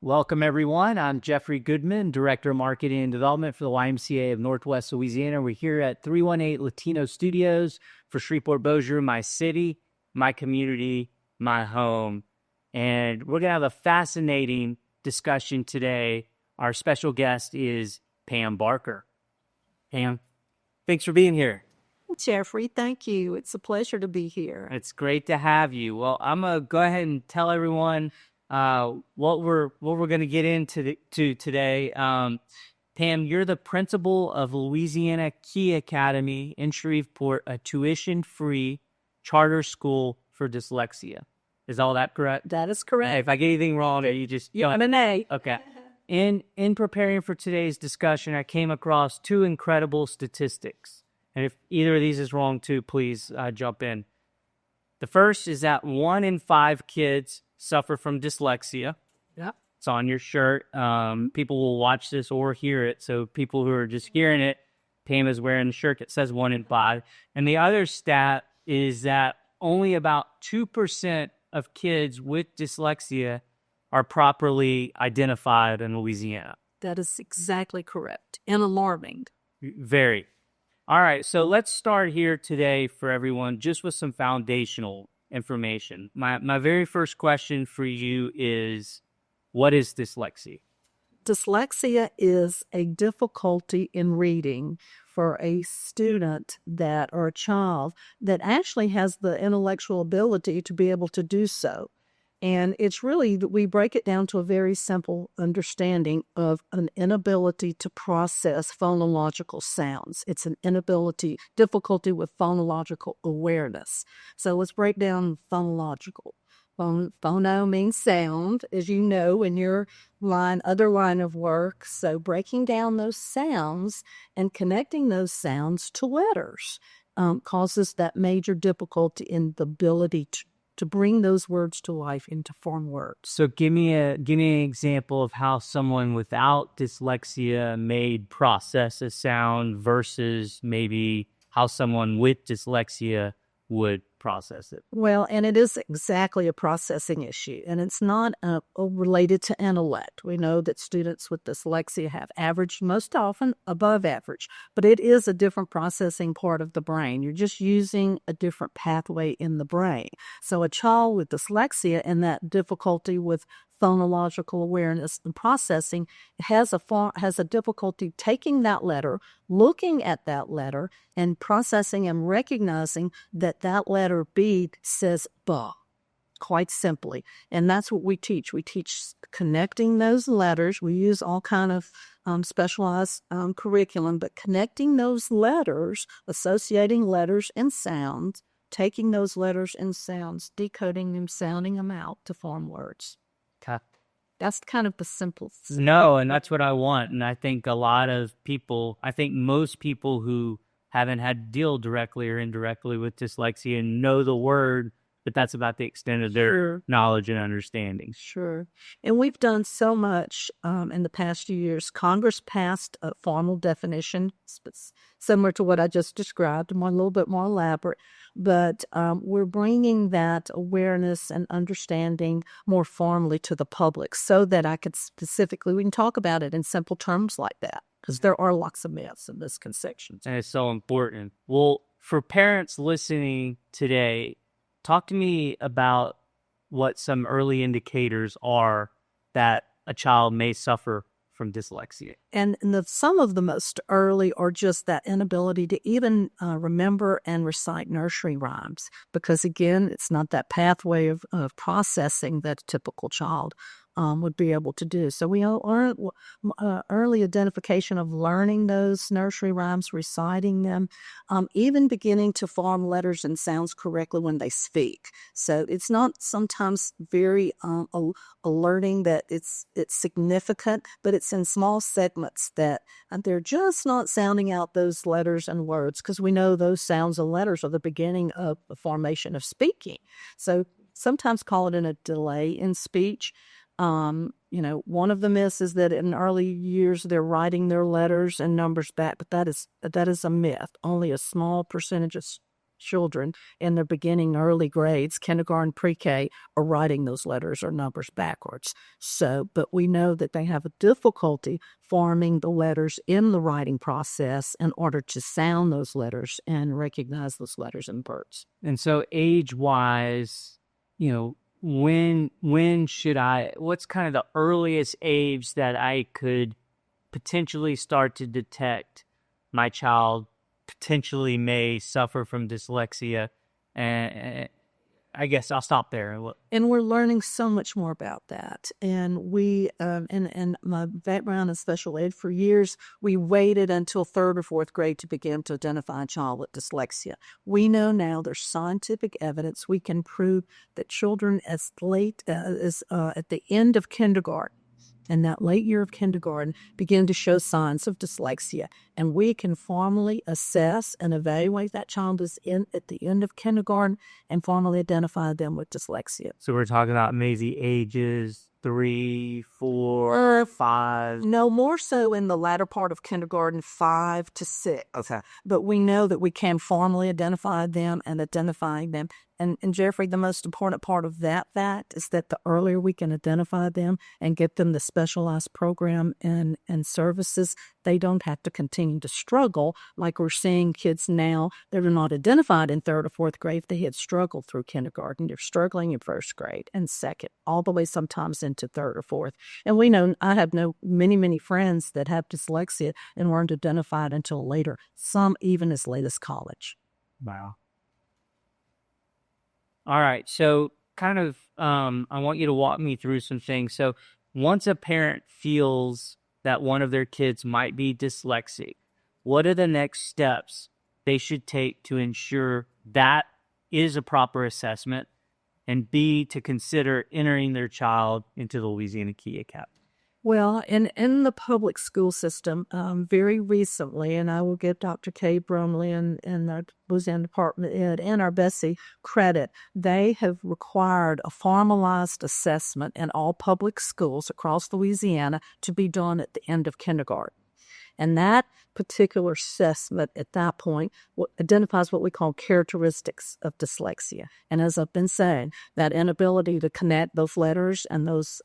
Welcome, everyone. I'm Jeffrey Goodman, Director of Marketing and Development for the YMCA of Northwest Louisiana. We're here at 318 Latino Studios for Shreveport-Bossier, my city, my community, my home. And we're going to have a fascinating discussion today. Our special guest is Pam Barker. Pam, thanks for being here. Jeffrey, thank you. It's a pleasure to be here. It's great to have you. Well, I'm going to go ahead and tell everyone what we're going to get into today. Pam, you're the principal of Louisiana Key Academy in Shreveport, a tuition-free charter school for dyslexia. Is all that correct? That is correct. Hey, if I get anything wrong, you just I'm an A. Okay. In preparing for today's discussion, I came across two incredible statistics. And if either of these is wrong too, please jump in. The first is that 1 in 5 kids suffer from dyslexia. Yeah. It's on your shirt. People will watch this or hear it. So people who are just hearing it, Pam is wearing the shirt that says 1 in 5. And the other stat is that only about 2% of kids with dyslexia are properly identified in Louisiana. That is exactly correct and alarming. Very. All right, so let's start here today for everyone just with some foundational information. My very first question for you is, what is dyslexia? Dyslexia is a difficulty in reading for a student that or a child that actually has the intellectual ability to be able to do so. And it's really, we break it down to a very simple understanding of an inability to process phonological sounds. It's an difficulty with phonological awareness. So let's break down phonological. Phono means sound, as you know, in your other line of work. So breaking down those sounds and connecting those sounds to letters causes that major difficulty in the ability to bring those words to life and to form words. So give me an example of how someone without dyslexia may process a sound versus maybe how someone with dyslexia would process it. Well, and it is exactly a processing issue, and it's not related to intellect. We know that students with dyslexia have average, most often above average, but it is a different processing part of the brain. You're just using a different pathway in the brain. So a child with dyslexia and that difficulty with phonological awareness and processing has a difficulty taking that letter, looking at that letter, and processing and recognizing that that letter B says ba, quite simply. And that's what we teach. We teach connecting those letters. We use all kind of specialized curriculum, but connecting those letters, associating letters and sounds, taking those letters and sounds, decoding them, sounding them out to form words. Okay. That's kind of the simplest. No, and that's what I want. And I think most people who haven't had to deal directly or indirectly with dyslexia know the word, but that's about the extent of their knowledge and understanding. Sure. And we've done so much in the past few years. Congress passed a formal definition similar to what I just described, a little bit more elaborate. But we're bringing that awareness and understanding more formally to the public so that we can talk about it in simple terms like that, because there are lots of myths and misconceptions. And it's so important. Well, for parents listening today, talk to me about what some early indicators are that a child may suffer from dyslexia. And some of the most early are just that inability to even remember and recite nursery rhymes, because again, it's not that pathway of processing that a typical child would be able to do. So we learn early identification of learning those nursery rhymes, reciting them, even beginning to form letters and sounds correctly when they speak. So it's not sometimes very alerting that it's significant, but it's in small segments that they're just not sounding out those letters and words, because we know those sounds and letters are the beginning of the formation of speaking. So sometimes call it a delay in speech. One of the myths is that in early years they're writing their letters and numbers back, but that is a myth. Only a small percentage of children in their beginning early grades, kindergarten, pre-K, are writing those letters or numbers backwards. So, but we know that they have a difficulty forming the letters in the writing process in order to sound those letters and recognize those letters and words. And so age-wise, when should what's kind of the earliest age that I could potentially start to detect my child potentially may suffer from dyslexia? And I guess I'll stop there. And we're learning so much more about that. And we, and my background in special ed for years, we waited until third or fourth grade to begin to identify a child with dyslexia. We know now there's scientific evidence we can prove that children as late as at the end of kindergarten, and that late year of kindergarten, begin to show signs of dyslexia. And we can formally assess and evaluate that child at the end of kindergarten and formally identify them with dyslexia. So we're talking about maybe ages 3, 4, 5. No, more so in the latter part of kindergarten, 5 to 6. Okay. But we know that we can formally identify them and identifying them. And Jeffrey, the most important part of that fact is that the earlier we can identify them and get them the specialized program and services, they don't have to continue to struggle like we're seeing kids now that are not identified in third or fourth grade. If they had struggled through kindergarten, they're struggling in first grade and second, all the way sometimes into third or fourth. And we know, I have many friends that have dyslexia and weren't identified until later, some even as late as college. Wow. All right. So kind of, I want you to walk me through some things. So once a parent feels that one of their kids might be dyslexic, what are the next steps they should take to ensure that is a proper assessment, and B, to consider entering their child into the Louisiana Key Academy? Well, in the public school system, very recently, and I will give Dr. Kay Brumley and our Louisiana Department of Ed and our Bessie credit, they have required a formalized assessment in all public schools across Louisiana to be done at the end of kindergarten. And that particular assessment at that point identifies what we call characteristics of dyslexia. And as I've been saying, that inability to connect those letters and those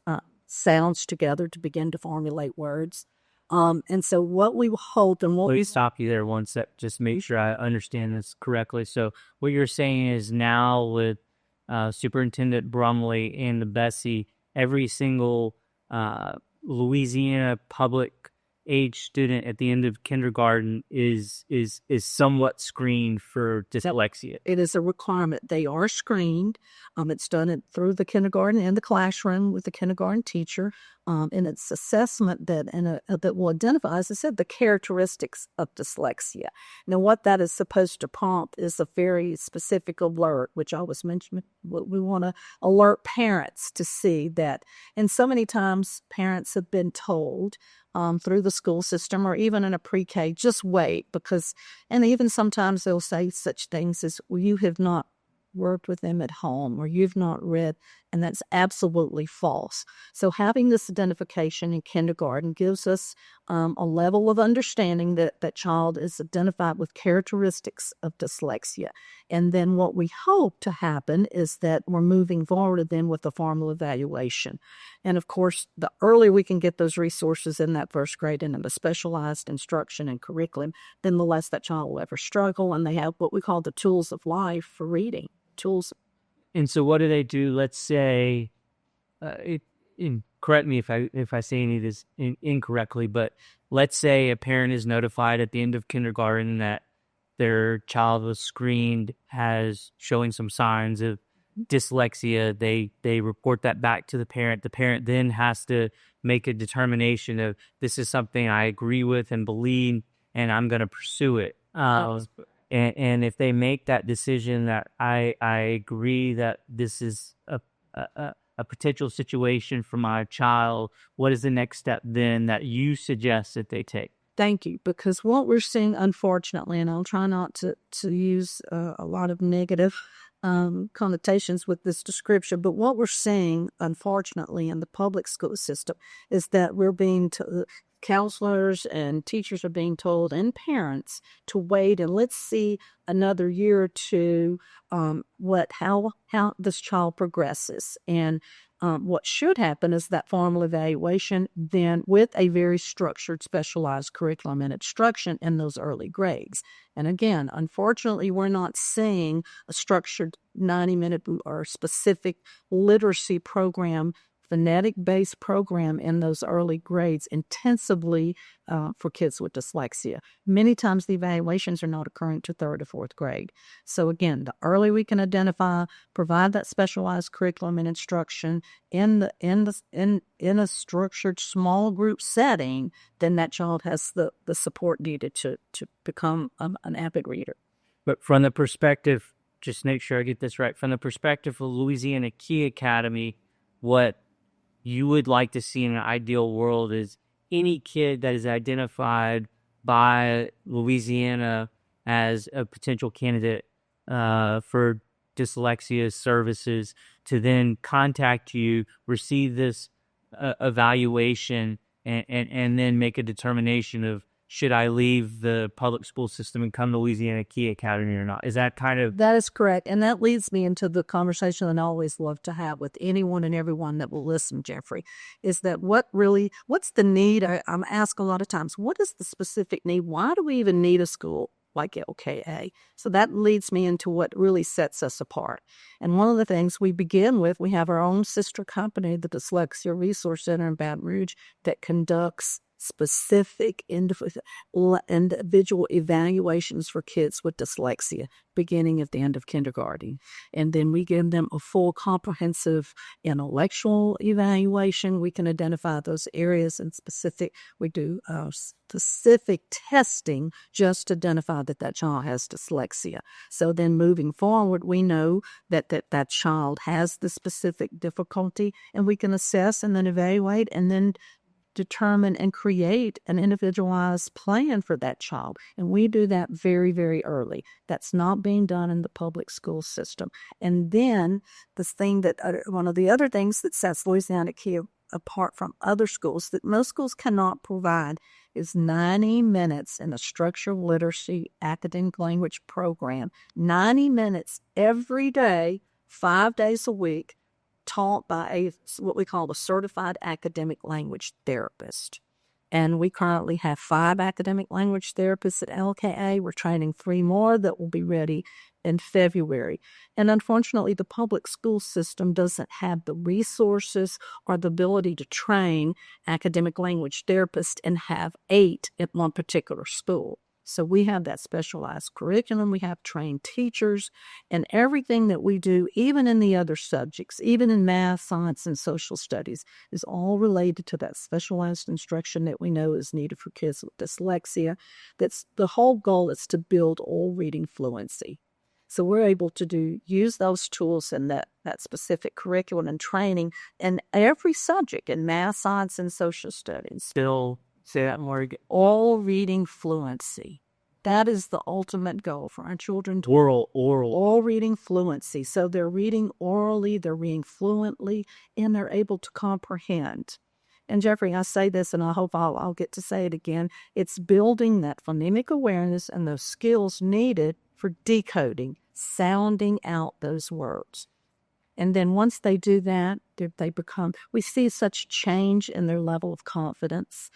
sounds together to begin to formulate words. And so what we hope and what... Let me stop you there one sec, just make sure I understand this correctly. So what you're saying is now with Superintendent Brumley and the Bessie, every single Louisiana public age student at the end of kindergarten is somewhat screened for dyslexia. It is a requirement. They are screened. It's done through the kindergarten and the classroom with the kindergarten teacher. And it's assessment that will identify, as I said, the characteristics of dyslexia. Now, what that is supposed to prompt is a very specific alert, which I was mentioning. We want to alert parents to see that. And so many times parents have been told through the school system or even in a pre-K, just wait and even sometimes they'll say such things as, well, you have not worked with them at home or you've not read, and that's absolutely false. So having this identification in kindergarten gives us a level of understanding that that child is identified with characteristics of dyslexia. And then what we hope to happen is that we're moving forward then with a formal evaluation. And of course, the earlier we can get those resources in that first grade and in the specialized instruction and curriculum, then the less that child will ever struggle. And they have what we call the tools of life for reading. Tools. And so what do they do? Let's say, correct me if I say any of this incorrectly, but let's say a parent is notified at the end of kindergarten that their child was screened as showing some signs of dyslexia. They report that back to the parent. The parent then has to make a determination of, this is something I agree with and believe, and I'm going to pursue it. And if they make that decision that I agree that this is a potential situation for my child, what is the next step then that you suggest that they take? Thank you. Because what we're seeing, unfortunately, and I'll try not to use a lot of negative connotations with this description, but what we're seeing, unfortunately, in the public school system is that we're being counselors and teachers are being told, and parents, to wait and let's see another year or two how this child progresses. And what should happen is that formal evaluation, then with a very structured, specialized curriculum and instruction in those early grades. And again, unfortunately, we're not seeing a structured 90-minute or specific literacy program, phonetic-based program in those early grades intensively for kids with dyslexia. Many times the evaluations are not occurring to third or fourth grade. So again, the early we can identify, provide that specialized curriculum and instruction in a structured small group setting, then that child has the support needed to become an avid reader. But from the perspective, just make sure I get this right, from the perspective of Louisiana Key Academy, what you would like to see in an ideal world is any kid that is identified by Louisiana as a potential candidate for dyslexia services to then contact you, receive this evaluation, and then make a determination of should I leave the public school system and come to Louisiana Key Academy or not? Is that kind of... That is correct. And that leads me into the conversation that I always love to have with anyone and everyone that will listen, Jeffrey, is that what's the need? I'm asked a lot of times, what is the specific need? Why do we even need a school like LKA? So that leads me into what really sets us apart. And one of the things we begin with, we have our own sister company, the Dyslexia Resource Center in Baton Rouge, that conducts specific individual evaluations for kids with dyslexia, beginning at the end of kindergarten. And then we give them a full comprehensive intellectual evaluation. We can identify those areas in specific. We do specific testing just to identify that child has dyslexia. So then moving forward, we know that child has the specific difficulty, and we can assess and then evaluate and then determine and create an individualized plan for that child. And we do that very, very early. That's not being done in the public school system. And then one of the other things that sets Louisiana Key apart from other schools that most schools cannot provide is 90 minutes in a structured literacy academic language program. 90 minutes every day, 5 days a week, taught by what we call a certified academic language therapist. And we currently have 5 academic language therapists at LKA. We're training 3 more that will be ready in February. And unfortunately, the public school system doesn't have the resources or the ability to train academic language therapists and have 8 at one particular school. So we have that specialized curriculum, we have trained teachers, and everything that we do, even in the other subjects, even in math, science, and social studies, is all related to that specialized instruction that we know is needed for kids with dyslexia. That's the whole goal is to build all reading fluency. So we're able to use those tools and that specific curriculum and training in every subject in math, science, and social studies. Still say that more again. All reading fluency. That is the ultimate goal for our children. Oral. All reading fluency. So they're reading orally, they're reading fluently, and they're able to comprehend. And Jeffrey, I say this, and I hope I'll get to say it again. It's building that phonemic awareness and those skills needed for decoding, sounding out those words. And then once they do that, we see such change in their level of confidence.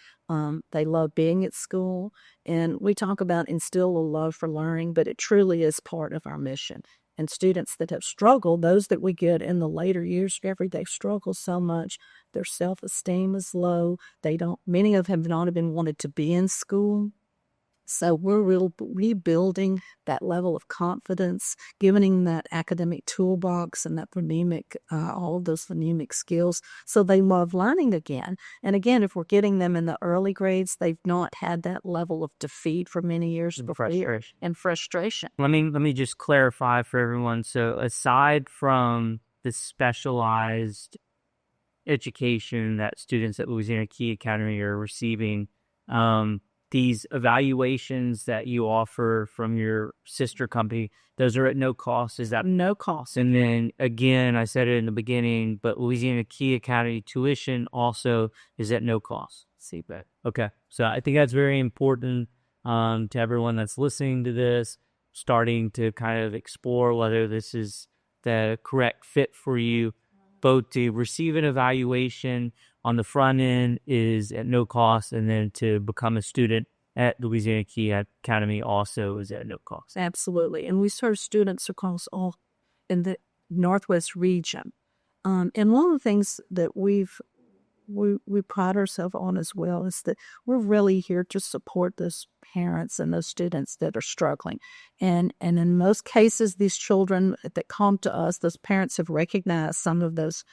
They love being at school. And we talk about instill a love for learning, but it truly is part of our mission. And students that have struggled, those that we get in the later years, Jeffrey, they struggle so much. Their self-esteem is low. Many of them have not even wanted to be in school. So we're rebuilding that level of confidence, giving that academic toolbox and that phonemic, all of those phonemic skills, so they love learning again. And again, if we're getting them in the early grades, they've not had that level of defeat for many years before and frustration. Let me just clarify for everyone. So aside from the specialized education that students at Louisiana Key Academy are receiving, these evaluations that you offer from your sister company, those are at no cost. Is that No cost. And then again, I said it in the beginning, but Louisiana Key Academy tuition also is at no cost. See, but Okay. So I think that's very important to everyone that's listening to this, starting to kind of explore whether this is the correct fit for you. Both to receive an evaluation on the front end is at no cost, and then to become a student at Louisiana Key Academy also is at no cost. absolutely. And we serve students across all in the Northwest region. And one of the things that we pride ourselves on as well is that we're really here to support those parents and those students that are struggling. And in most cases, these children that come to us, those parents have recognized some of those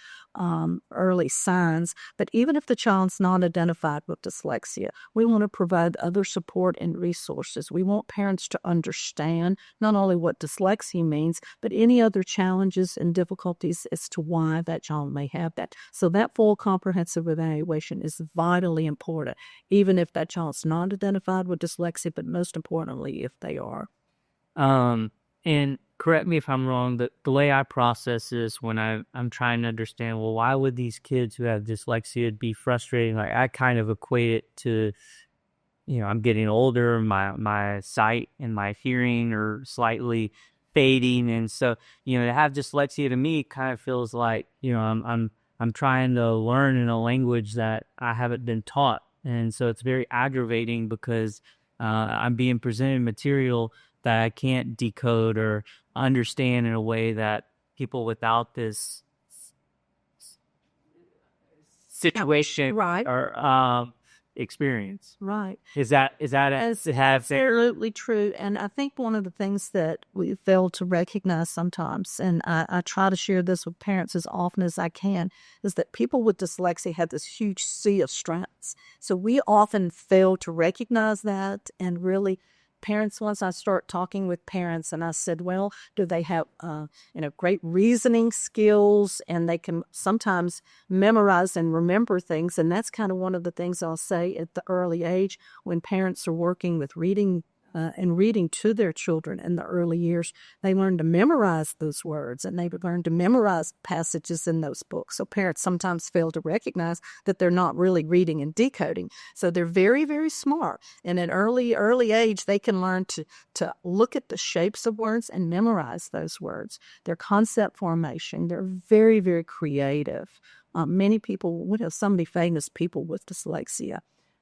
early signs. But even if the child's not identified with dyslexia, we want to provide other support and resources. We want parents to understand not only what dyslexia means, but any other challenges and difficulties as to why that child may have that. So that full comprehensive evaluation is vitally important, even if that child's not identified with dyslexia, but most importantly, if they are. And correct me if I'm wrong, the way I process this when I'm trying to understand, well, why would these kids who have dyslexia be frustrating? Like, I kind of equate it to, I'm getting older, my sight and my hearing are slightly fading. And so, to have dyslexia to me kind of feels like, I'm trying to learn in a language that I haven't been taught. And so it's very aggravating because I'm being presented material that I can't decode or understand in a way that people without this situation Right. or experience. Right. Is that Absolutely true. And I think one of the things that we fail to recognize sometimes, and I try to share this with parents as often as I can, is that people with dyslexia have this huge sea of strengths. So we often fail to recognize that. And really, parents, once I start talking with parents and I said, well, do they have great reasoning skills, and they can sometimes memorize and remember things. And that's kind of one of the things I'll say at the early age when parents are working with reading and reading to their children in the early years. They learn to memorize those words, and they learn to memorize passages in those books. So parents sometimes fail to recognize that they're not really reading and decoding. So they're very, very smart. And at early age, they can learn to look at the shapes of words and memorize those words. Their concept formation, they're very, very creative. Many people, we have so many famous people with dyslexia.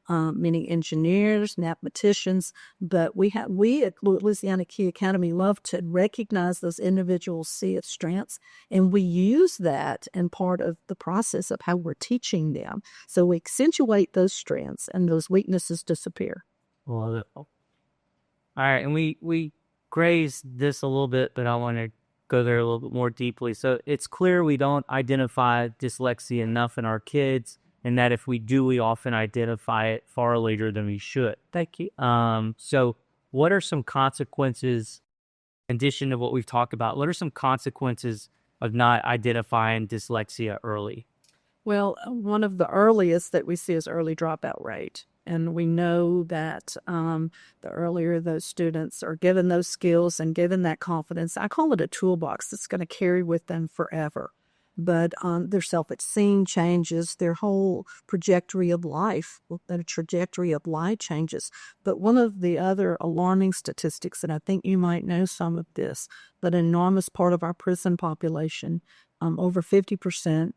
Many engineers, mathematicians, but we at Louisiana Key Academy love to recognize those individuals' sea of strengths, and we use that in part of the process of how we're teaching them. So we accentuate those strengths, and those weaknesses disappear. Love it. All right, and we grazed this a little bit, but I want to go there a little bit more deeply. So it's clear we don't identify dyslexia enough in our kids, and that if we do, we often identify it far later than we should. Thank you. So what are some consequences, in addition to what we've talked about, what are some consequences of not identifying dyslexia early? Well, one of the earliest that we see is early dropout rate. And we know that the earlier those students are given those skills and given that confidence, I call it a toolbox that's going to carry with them forever. But their self-esteem changes, their whole trajectory of life changes. But one of the other alarming statistics, and I think you might know some of this, but an enormous part of our prison population, over 50%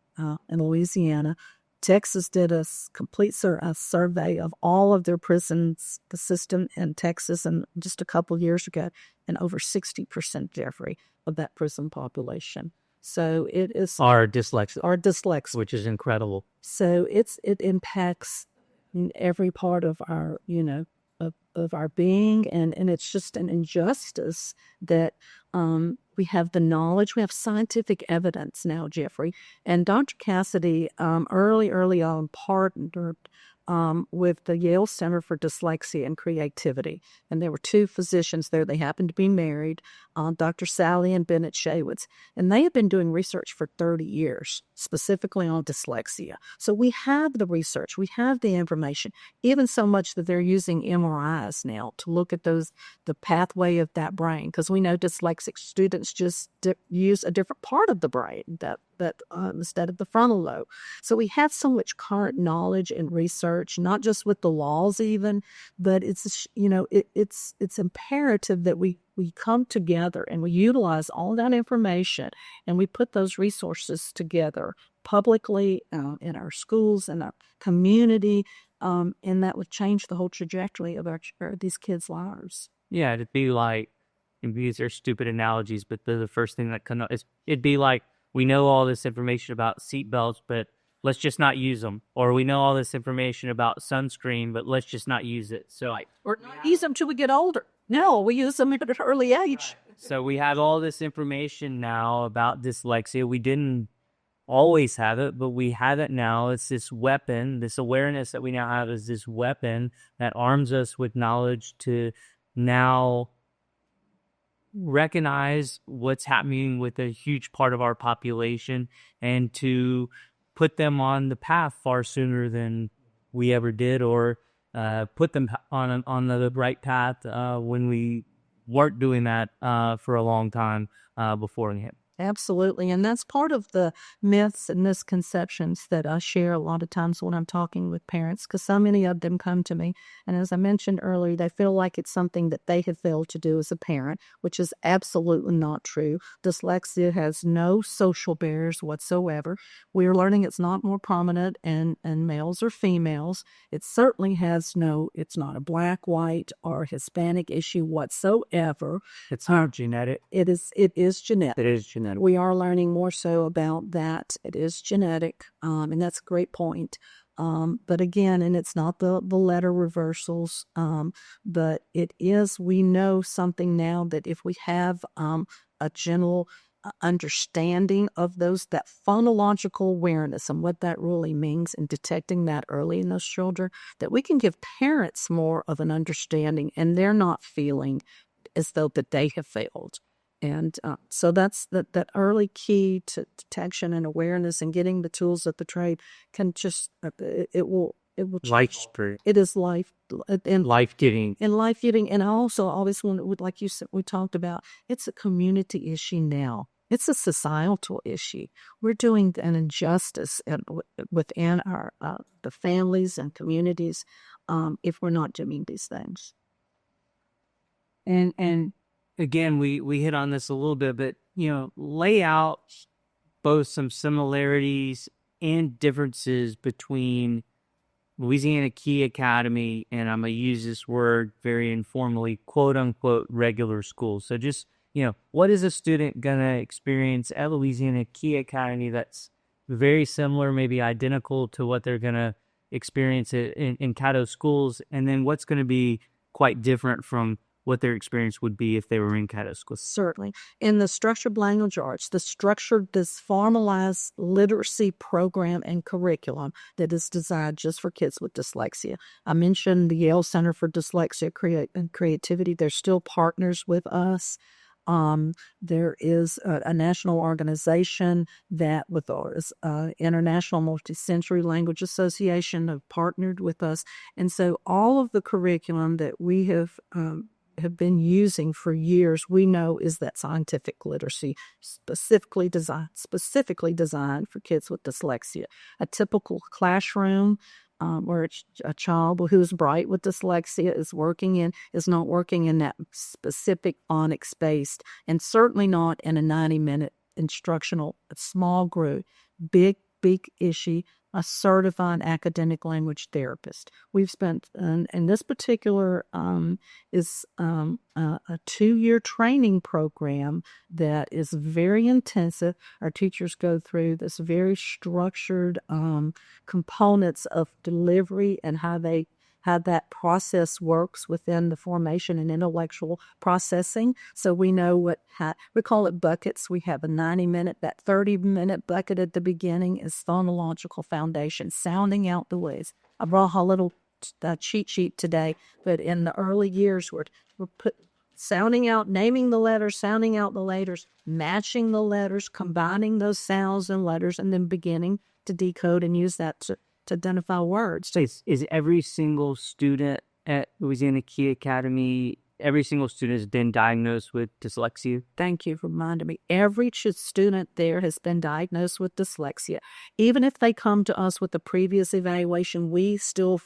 in Louisiana. Texas did a complete survey of all of their prisons, the system in Texas, and just a couple years ago, and over 60%, Jeffrey, of that prison population. So it is Are dyslexic, which is incredible. So it impacts every part of our of our being, and it's just an injustice that we have the knowledge, we have scientific evidence now, Jeffrey. And Dr. Cassidy early on partnered with the Yale Center for Dyslexia and Creativity. And there were two physicians there. They happened to be married, Dr. Sally and Bennett Shaywitz. And they have been doing research for 30 years, specifically on dyslexia. So we have the research, we have the information, even so much that they're using MRIs now to look at the pathway of that brain, because we know dyslexic students just use a different part of the brain that instead of the frontal lobe. So we have so much current knowledge and research, not just with the laws even, but it's imperative that we come together and we utilize all that information and we put those resources together publicly in our schools and our community, and that would change the whole trajectory of these kids' lives. Yeah, it'd be like, and these are stupid analogies, but they're the first thing that comes up. It'd be like, we know all this information about seatbelts, but let's just not use them. Or we know all this information about sunscreen, but let's just not use it. So, or not use them till we get older. No, we use them at an early age. So we have all this information now about dyslexia. We didn't always have it, but we have it now. It's this weapon, this awareness that we now have is this weapon that arms us with knowledge to now recognize what's happening with a huge part of our population and to put them on the path far sooner than we ever did, or put them on the right path when we weren't doing that for a long time beforehand. Absolutely. And that's part of the myths and misconceptions that I share a lot of times when I'm talking with parents, because so many of them come to me. And as I mentioned earlier, they feel like it's something that they have failed to do as a parent, which is absolutely not true. Dyslexia has no social barriers whatsoever. We are learning it's not more prominent in males or females. It certainly has it's not a black, white, or Hispanic issue whatsoever. It's not genetic. It is genetic. It is genetic. We are learning more so about that. It is genetic, and that's a great point. But again, and it's not the letter reversals, but it is, we know something now that if we have a general understanding of that phonological awareness and what that really means, and detecting that early in those children, that we can give parents more of an understanding and they're not feeling as though that they have failed. And so that's that early key to detection and awareness, and getting the tools of the trade can just it will life. It is life and life-giving. And I also always want, like you said, we talked about, it's a community issue now. It's a societal issue. We're doing an injustice within our the families and communities if we're not doing these things. And again, we hit on this a little bit, but, lay out both some similarities and differences between Louisiana Key Academy, and I'm going to use this word very informally, quote unquote, regular schools. So just, what is a student going to experience at Louisiana Key Academy that's very similar, maybe identical to what they're going to experience in Caddo schools? And then what's going to be quite different from what their experience would be if they were in Caddo schools? Certainly. In the structured language arts, this formalized literacy program and curriculum that is designed just for kids with dyslexia. I mentioned the Yale Center for Dyslexia and Creativity. They're still partners with us. There is a national organization that with ours, International Multisensory Language Association, have partnered with us. And so all of the curriculum that we have been using for years, we know is that scientific literacy specifically designed for kids with dyslexia. A typical classroom where a child who's bright with dyslexia is not working in that specific phonics space, and certainly not in a 90-minute instructional small group. Big issue. A certified academic language therapist. We've spent, and this particular is a 2-year training program that is very intensive. Our teachers go through this very structured components of delivery and how how that process works within the formation and intellectual processing. So we know we call it buckets. We have a 90-minute, that 30-minute bucket at the beginning is phonological foundation, sounding out the ways. I brought a little cheat sheet today, but in the early years, we're sounding out, naming the letters, sounding out the letters, matching the letters, combining those sounds and letters, and then beginning to decode and use that to identify words. So is every single student at Louisiana Key Academy, every single student has been diagnosed with dyslexia? Thank you for reminding me. Every student there has been diagnosed with dyslexia. Even if they come to us with a previous evaluation, we still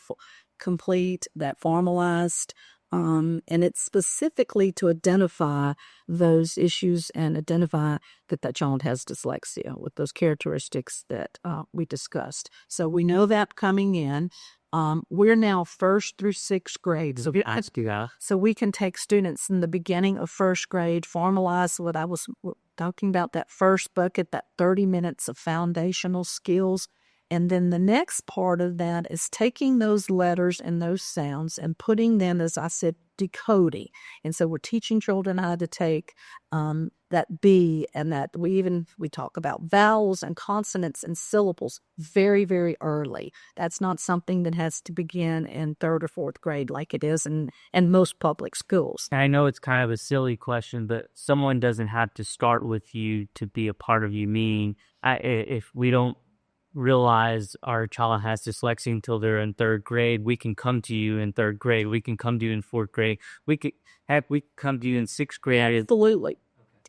complete that formalized, and it's specifically to identify those issues and identify that child has dyslexia with those characteristics that we discussed. So we know that coming in. We're now 1st through 6th grade. So we can take students in the beginning of 1st grade, formalize what I was talking about, that first bucket, that 30 minutes of foundational skills. And then the next part of that is taking those letters and those sounds and putting them, as I said, decoding. And so we're teaching children how to take that B, and that we talk about vowels and consonants and syllables very, very early. That's not something that has to begin in 3rd or 4th grade like it is in most public schools. I know it's kind of a silly question, but someone doesn't have to start with you to be a part of you. Meaning, if we don't realize our child has dyslexia until they're in 3rd grade, we can come to you in 3rd grade. We can come to you in 4th grade. We come to you in 6th grade. Absolutely.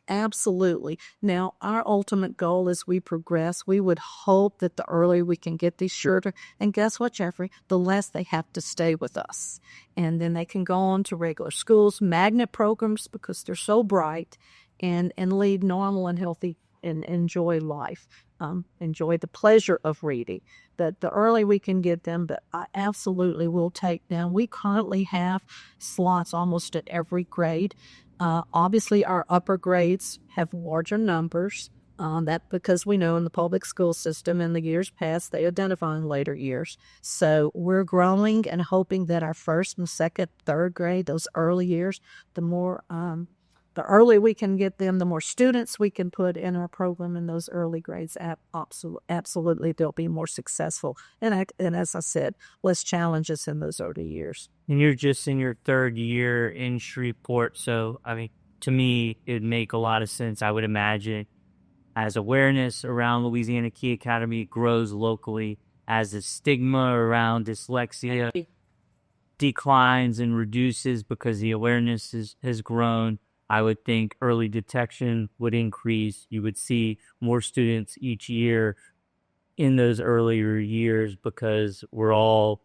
Absolutely. Now, our ultimate goal as we progress, we would hope that the earlier we can get these shorter, and guess what, Jeffrey? The less they have to stay with us. And then they can go on to regular schools, magnet programs, because they're so bright, and lead normal and healthy and enjoy life. Enjoy the pleasure of reading. The early we can get them, but I absolutely will take them. We currently have slots almost at every grade. Obviously, our upper grades have larger numbers. That because we know in the public school system in the years past, they identify in later years. So we're growing and hoping that our 1st and 2nd, 3rd grade, those early years, the earlier we can get them, the more students we can put in our program in those early grades. Absolutely, they'll be more successful. And as I said, less challenges in those early years. And you're just in your 3rd year in Shreveport. So, I mean, to me, it would make a lot of sense, I would imagine, as awareness around Louisiana Key Academy grows locally, as the stigma around dyslexia declines and reduces because the awareness has grown, I would think early detection would increase. You would see more students each year in those earlier years because we're all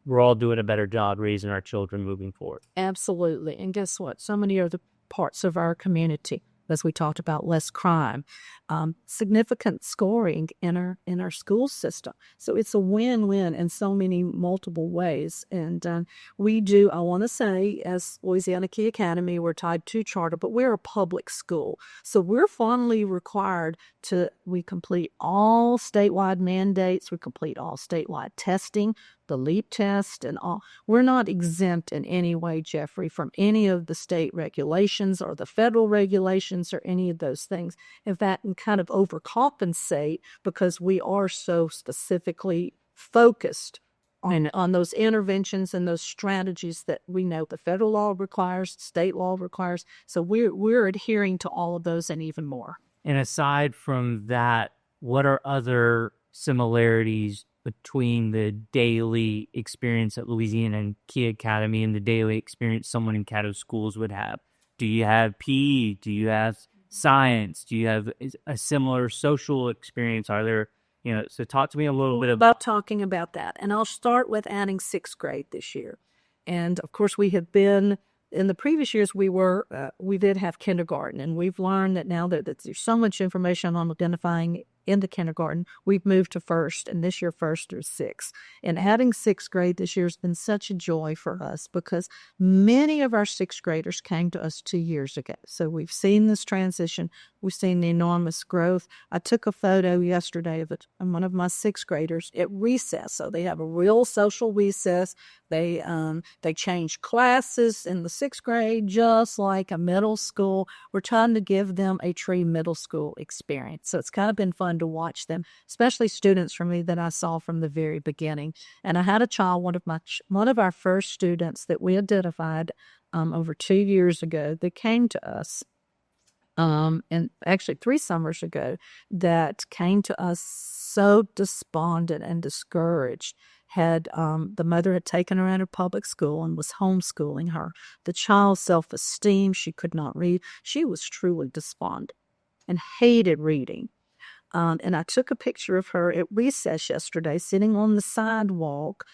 doing a better job raising our children moving forward. Absolutely. And guess what? So many other parts of our community, as we talked about, less crime, significant scoring in our school system. So it's a win-win in so many multiple ways. And we do, I want to say, as Louisiana Key Academy, we're Type 2 charter, but we're a public school. So we're formally required we complete all statewide mandates, we complete all statewide testing, the LEAP test, and all. We're not exempt in any way, Jeffrey, from any of the state regulations or the federal regulations or any of those things. In fact, and kind of overcompensate because we are so specifically focused on those interventions and those strategies that we know the federal law requires, state law requires. So we're adhering to all of those and even more. And aside from that, what are other similarities between the daily experience at Louisiana Key Academy and the daily experience someone in Caddo schools would have? Do you have PE? Do you have science? Do you have a similar social experience? Are there, so talk to me a little bit about talking about that. And I'll start with adding 6th grade this year. And of course, we have been, in the previous years, we did have kindergarten, and we've learned that now that there's so much information on identifying in the kindergarten, we've moved to 1st, and this year 1st through 6th. And adding 6th grade this year has been such a joy for us because many of our 6th graders came to us 2 years ago. So we've seen this transition. We've seen the enormous growth. I took a photo yesterday of one of my sixth graders at recess. So they have a real social recess. They change classes in the sixth grade, just like a middle school. We're trying to give them a true middle school experience. So it's kind of been fun to watch them, especially students from me that I saw from the very beginning. And I had a child, one of our first students that we identified over 2 years ago, that came to us. And actually 3 summers ago, that came to us so despondent and discouraged. The mother had taken her out of public school and was homeschooling her. The child's self-esteem, she could not read. She was truly despondent and hated reading. And I took a picture of her at recess yesterday, sitting on the sidewalk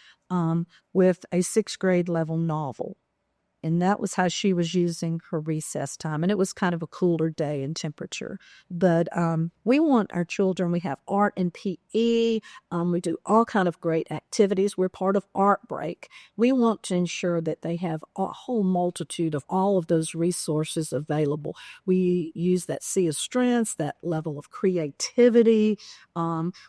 with a 6th grade level novel. And that was how she was using her recess time. And it was kind of a cooler day in temperature. But we want our children, we have art and PE. We do all kind of great activities. We're part of Art Break. We want to ensure that they have a whole multitude of all of those resources available. We use that sea of strengths, that level of creativity.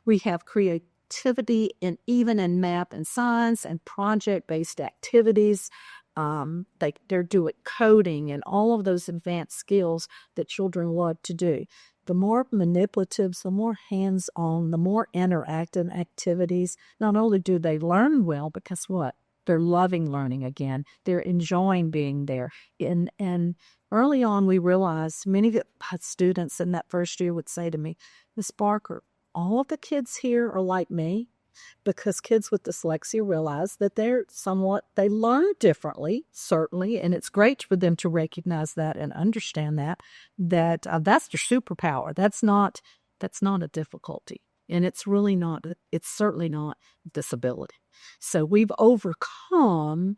We have creativity even in math and science and project-based activities. They're doing coding and all of those advanced skills that children love to do. The more manipulatives, the more hands-on, the more interactive activities, not only do they learn well, but guess what? They're loving learning again. They're enjoying being there. And early on, we realized many of the students in that first year would say to me, Miss Barker, all of the kids here are like me. Because kids with dyslexia realize that they learn differently, certainly, and it's great for them to recognize that and understand that's their superpower. That's not a difficulty, and it's certainly not disability. So you can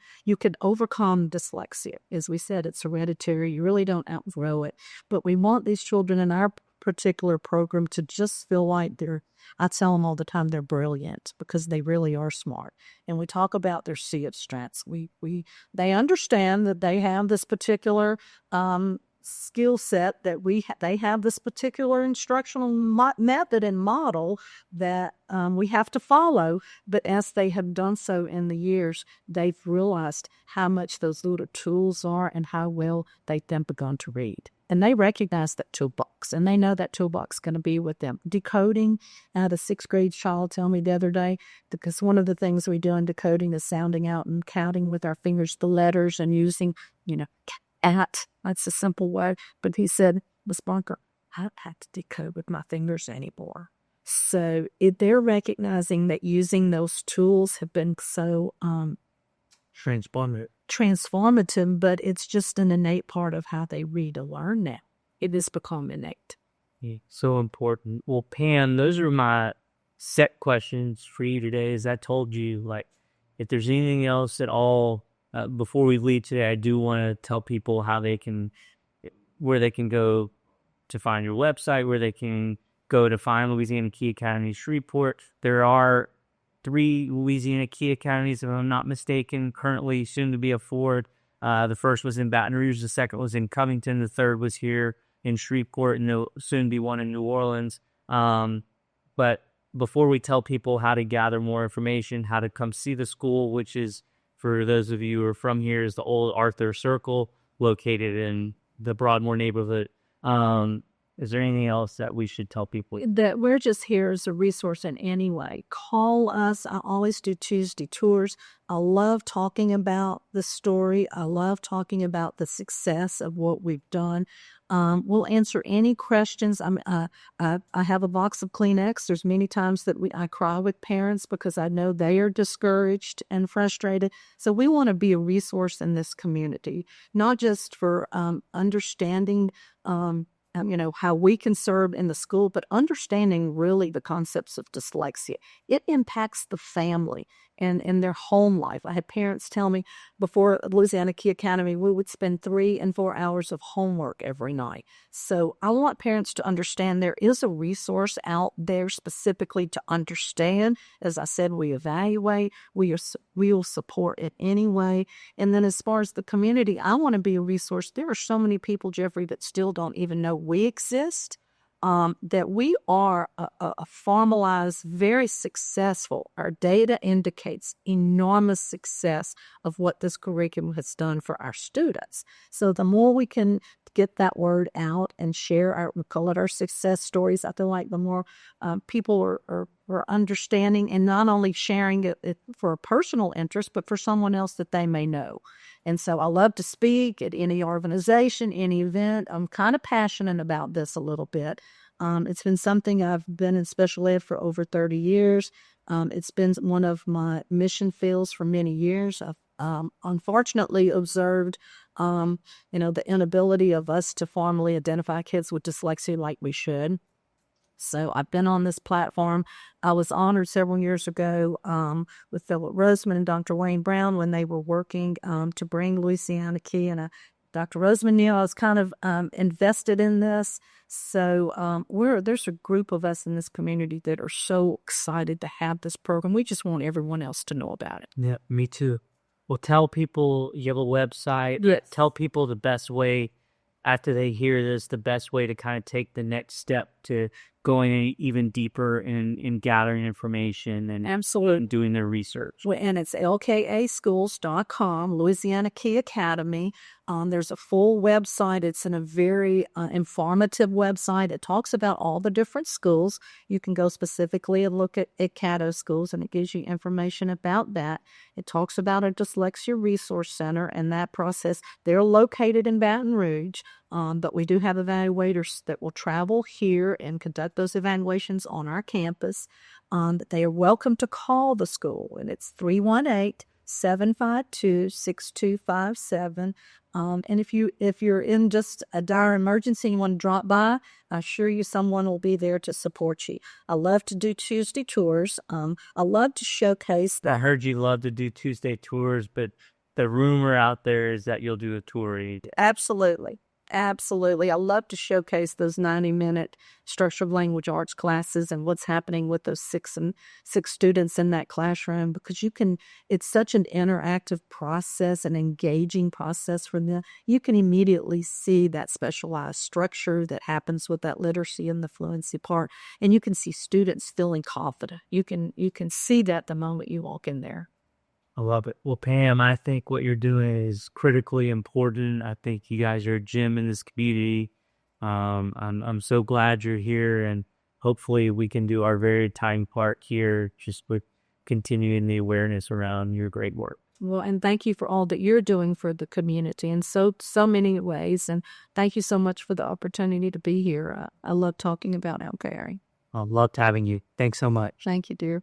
overcome dyslexia. As we said, it's hereditary. You really don't outgrow it, but we want these children in our particular program to just feel like I tell them all the time, they're brilliant, because they really are smart. And we talk about their sea of strengths. They understand that they have this particular skill set, that they have this particular instructional method and model that we have to follow. But as they have done so in the years, they've realized how much those little tools are and how well they've then begun to read. And they recognize that toolbox, and they know that toolbox is going to be with them. Decoding, I had a 6th grade child tell me the other day, because one of the things we do in decoding is sounding out and counting with our fingers the letters and using, at. That's a simple way. But he said, Miss Barker, I don't have to decode with my fingers anymore. So they're recognizing that using those tools have been so transformative, but it's just an innate part of how they read and learn now. It has become innate. Yeah, so important. Well, Pam, those are my set questions for you today. As I told you, if there's anything else at all before we leave today, I do want to tell people where they can go to find your website, where they can go to find Louisiana Key Academy Shreveport. There are 3 Louisiana Key Academies, if I'm not mistaken, currently soon to be a 4th. The first was in Baton Rouge, the second was in Covington, the third was here in Shreveport, and there'll soon be one in New Orleans. But before we tell people how to gather more information, how to come see the school, which is, for those of you who are from here, is the old Arthur Circle, located in the Broadmoor neighborhood. Is there anything else that we should tell people? That we're just here as a resource in any way. Call us. I always do Tuesday tours. I love talking about the story. I love talking about the success of what we've done. We'll answer any questions. I have a box of Kleenex. There's many times that I cry with parents because I know they are discouraged and frustrated. So we want to be a resource in this community, not just for understanding how we can serve in the school, but understanding really the concepts of dyslexia. It impacts the family. and in their home life. I had parents tell me before Louisiana Key Academy, we would spend 3 and 4 hours of homework every night. So I want parents to understand there is a resource out there specifically to understand. As I said, we evaluate, we will support it anyway. And then as far as the community, I want to be a resource. There are so many people, Jeffrey, that still don't even know we exist. That we are a formalized, very successful. Our data indicates enormous success of what this curriculum has done for our students. So the more we can get that word out and share we call it our success stories, I feel like the more people are understanding and not only sharing it for a personal interest, but for someone else that they may know. And so I love to speak at any organization, any event. I'm kind of passionate about this a little bit. It's been something I've been in special ed for over 30 years. It's been one of my mission fields for many years. I've unfortunately observed, the inability of us to formally identify kids with dyslexia like we should. So I've been on this platform. I was honored several years ago with Philip Roseman and Dr. Wayne Brown when they were working to bring Louisiana Key. And Dr. Roseman knew I was kind of invested in this. So there's a group of us in this community that are so excited to have this program. We just want everyone else to know about it. Yeah, me too. Well, tell people you have a website. Yes. Tell people the best way, after they hear this, the best way to kind of take the next step to going even deeper in gathering information and Absolutely doing their research. And it's lkaschools.com, Louisiana Key Academy. There's a full website. It's in a very informative website. It talks about all the different schools. You can go specifically and look at Caddo schools, and it gives you information about that. It talks about a dyslexia resource center and that process. They're located in Baton Rouge, but we do have evaluators that will travel here and conduct those evaluations on our campus. They are welcome to call the school, and it's 318-752-6257. And if you're in just a dire emergency and you want to drop by, I assure you someone will be there to support you. I love to do Tuesday tours. I love to showcase. I heard you love to do Tuesday tours, but the rumor out there is that you'll do a tour. Absolutely. Absolutely. I love to showcase those 90-minute structured language arts classes and what's happening with those six students in that classroom, because it's such an interactive process, an engaging process for them. You can immediately see that specialized structure that happens with that literacy and the fluency part, and you can see students feeling confident. You can see that the moment you walk in there. I love it. Well, Pam, I think what you're doing is critically important. I think you guys are a gem in this community. I'm so glad you're here, and hopefully we can do our very tiny part here just with continuing the awareness around your great work. Well, and thank you for all that you're doing for the community in so many ways. And thank you so much for the opportunity to be here. I love talking about LKA. I loved having you. Thanks so much. Thank you, dear.